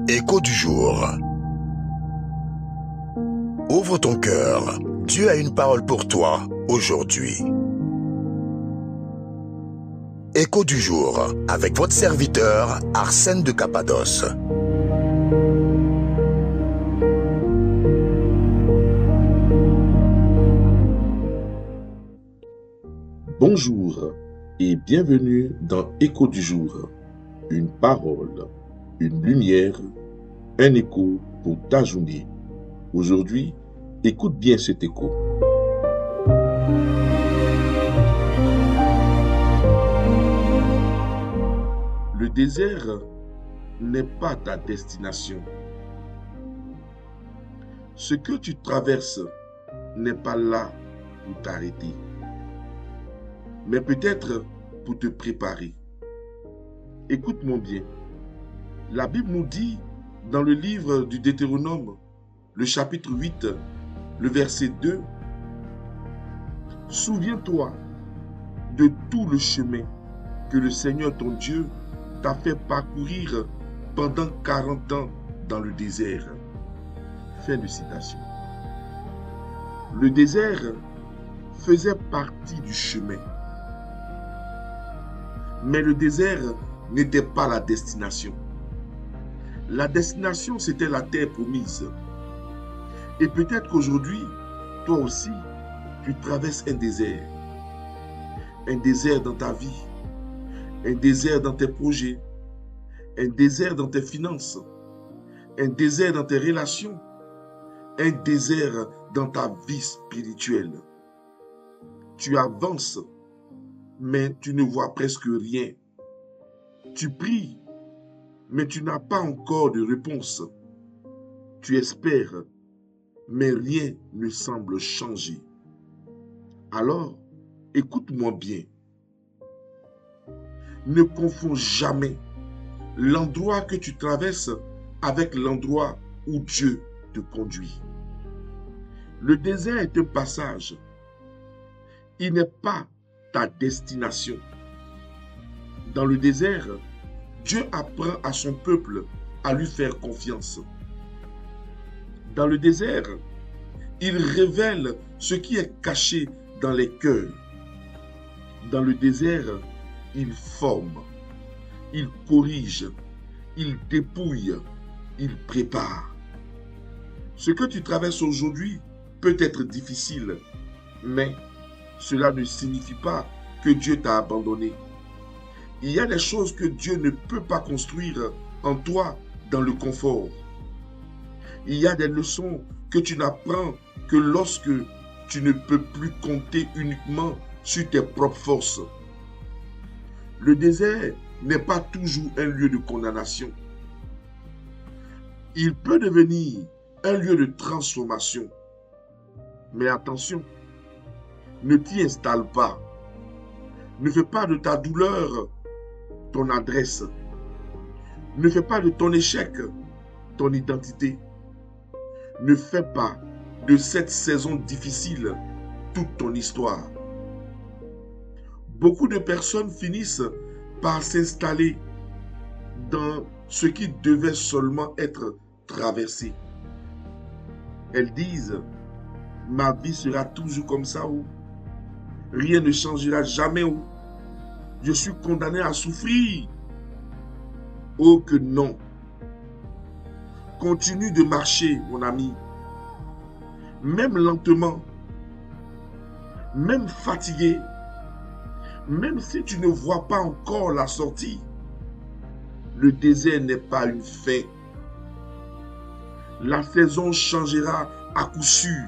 Écho du jour. Ouvre ton cœur. Dieu a une parole pour toi aujourd'hui. Écho du jour avec votre serviteur Arsène de Cappadoce. Bonjour et bienvenue dans Écho du jour. Une parole, une lumière, un écho pour ta journée. Aujourd'hui, écoute bien cet écho. Le désert n'est pas ta destination. Ce que tu traverses n'est pas là pour t'arrêter, mais peut-être pour te préparer. Écoute-moi bien. La Bible nous dit dans le livre du Deutéronome, le chapitre 8, le verset 2, « Souviens-toi de tout le chemin que le Seigneur ton Dieu t'a fait parcourir pendant 40 ans dans le désert. » Fin de citation. Le désert faisait partie du chemin. Mais le désert n'était pas la destination. La destination, c'était la terre promise. Et peut-être qu'aujourd'hui, toi aussi, tu traverses un désert. Un désert dans ta vie, un désert dans tes projets, un désert dans tes finances, un désert dans tes relations, un désert dans ta vie spirituelle. Tu avances, mais tu ne vois presque rien. Tu pries, mais tu n'as pas encore de réponse. Tu espères, mais rien ne semble changer. Alors, écoute-moi bien. Ne confonds jamais l'endroit que tu traverses avec l'endroit où Dieu te conduit. Le désert est un passage. Il n'est pas ta destination. Dans le désert, Dieu apprend à son peuple à lui faire confiance. Dans le désert, il révèle ce qui est caché dans les cœurs. Dans le désert, il forme, il corrige, il dépouille, il prépare. Ce que tu traverses aujourd'hui peut être difficile, mais cela ne signifie pas que Dieu t'a abandonné. Il y a des choses que Dieu ne peut pas construire en toi dans le confort. Il y a des leçons que tu n'apprends que lorsque tu ne peux plus compter uniquement sur tes propres forces. Le désert n'est pas toujours un lieu de condamnation. Il peut devenir un lieu de transformation. Mais attention, ne t'y installe pas. Ne fais pas de ta douleur ton adresse. Ne fais pas de ton échec ton identité. Ne fais pas de cette saison difficile toute ton histoire. Beaucoup de personnes finissent par s'installer dans ce qui devait seulement être traversé. Elles disent, ma vie sera toujours comme ça ou rien ne changera jamais ou je suis condamné à souffrir. Oh que non. Continue de marcher, mon ami. Même lentement, même fatigué, même si tu ne vois pas encore la sortie, le désert n'est pas une fin. La saison changera à coup sûr.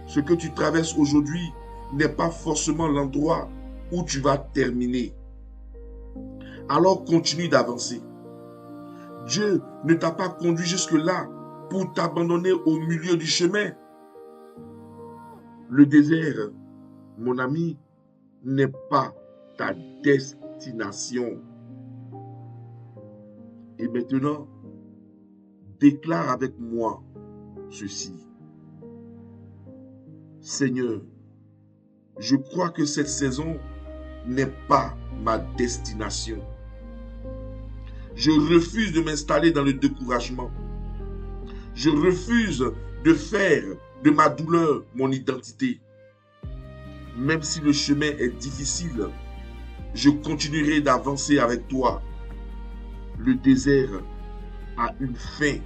Ce que tu traverses aujourd'hui n'est pas forcément l'endroit où tu vas terminer. Alors continue d'avancer. Dieu ne t'a pas conduit jusque-là pour t'abandonner au milieu du chemin. Le désert, mon ami, n'est pas ta destination. Et maintenant, déclare avec moi ceci. Seigneur, je crois que cette saison n'est pas ma destination. Je refuse de m'installer dans le découragement. Je refuse de faire de ma douleur mon identité. Même si le chemin est difficile, je continuerai d'avancer avec toi. Le désert a une fin.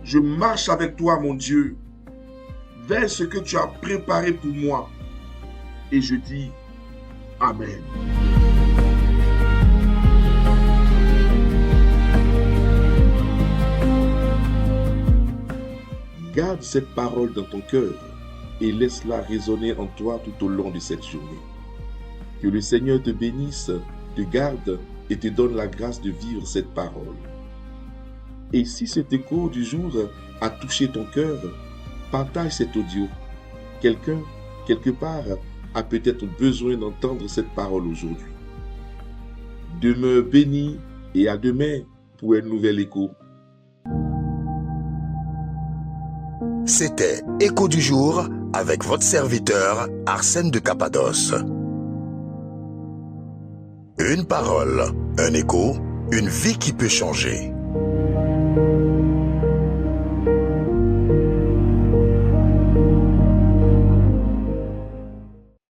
Je marche avec toi, mon Dieu, vers ce que tu as préparé pour moi. Et je dis Amen. Garde cette parole dans ton cœur et laisse-la résonner en toi tout au long de cette journée. Que le Seigneur te bénisse, te garde et te donne la grâce de vivre cette parole. Et si cet écho du jour a touché ton cœur, partage cet audio. Quelqu'un, quelque part, a peut-être besoin d'entendre cette parole aujourd'hui. Demeure béni et à demain pour un nouvel écho. C'était Écho du jour avec votre serviteur Arsène de Cappadoce. Une parole, un écho, une vie qui peut changer.